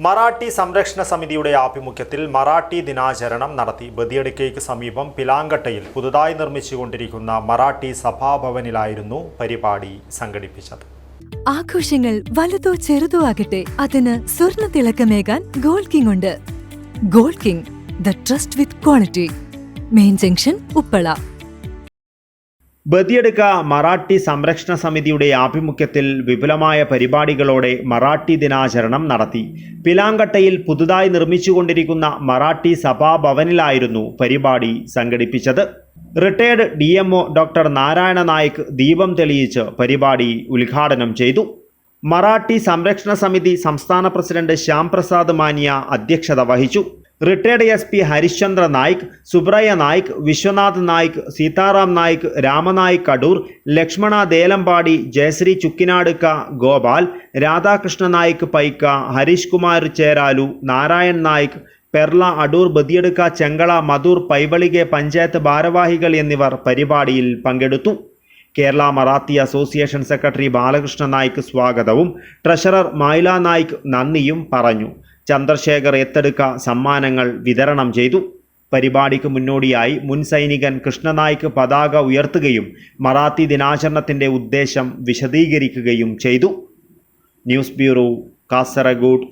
മറാഠി സംരക്ഷണ സമിതിയുടെ ആഭിമുഖ്യത്തിൽ മറാഠി ദിനാചരണം നടത്തി. ബദിയടുക്കയ്ക്ക് സമീപം പിലാങ്കട്ടയിൽ പുതുതായി നിർമ്മിച്ചുകൊണ്ടിരിക്കുന്ന മറാഠി സഭാഭവനിലായിരുന്നു പരിപാടി സംഘടിപ്പിച്ചത്. ആഘോഷങ്ങൾ വലുതോ ചെറുതോ ആകട്ടെ, അതിന് സ്വർണ്ണ തിളക്കമേകാൻ ഗോൾഡ് കിങ് ഉണ്ട്. Gold king, the trust with quality. Main junction, Uppala. Badiyadka Marathi സംരക്ഷണ സമിതിയുടെ ആഭിമുഖ്യത്തിൽ വിപുലമായ പരിപാടികളോടെ മറാഠി ദിനാചരണം നടത്തി. പിലാങ്കട്ടയിൽ പുതുതായി നിർമ്മിച്ചുകൊണ്ടിരിക്കുന്ന മറാഠി സഭാഭവനിലായിരുന്നു പരിപാടി സംഘടിപ്പിച്ചത്. Retired DMO doctor Narayana Naik ദീപം തെളിയിച്ച് പരിപാടി ഉദ്ഘാടനം ചെയ്തു. മറാഠി സംരക്ഷണ സമിതി സംസ്ഥാന പ്രസിഡന്റ് ശ്യാം പ്രസാദ് മാനിയ അധ്യക്ഷത വഹിച്ചു. റിട്ടയർഡ് SP ഹരിശ്ചന്ദ്ര നായിക്, സുബ്രയ നായിക്, വിശ്വനാഥ് നായിക്, സീതാറാം നായിക്, രാമനായിക് അടൂർ, ലക്ഷ്മണ ദേലമ്പാടി, ജയശ്രീ ചുക്കിനാടുക്ക, ഗോപാൽ, രാധാകൃഷ്ണ നായിക് പൈക്ക, ഹരീഷ് കുമാർ ചേരാലു, നാരായൺ നായിക്, പെർള അടൂർ, ബദിയടുക്ക, ചെങ്കള, മധൂർ, പൈവളികെ പഞ്ചായത്ത് ഭാരവാഹികൾ എന്നിവർ പരിപാടിയിൽ പങ്കെടുത്തു. കേരള മറാത്തി അസോസിയേഷൻ സെക്രട്ടറി ബാലകൃഷ്ണ നായിക് സ്വാഗതവും ട്രഷറർ മൈല നായിക് നന്ദിയും പറഞ്ഞു. ചന്ദ്രശേഖർ ഏറ്റെടുക്ക സമ്മാനങ്ങൾ വിതരണം ചെയ്തു. പരിപാടിക്ക് മുന്നോടിയായി മുൻ സൈനികൻ കൃഷ്ണനായിക് പതാക ഉയർത്തുകയും മറാത്തി ദിനാചരണത്തിൻ്റെ ഉദ്ദേശം വിശദീകരിക്കുകയും ചെയ്തു. News bureau, Kasaragod.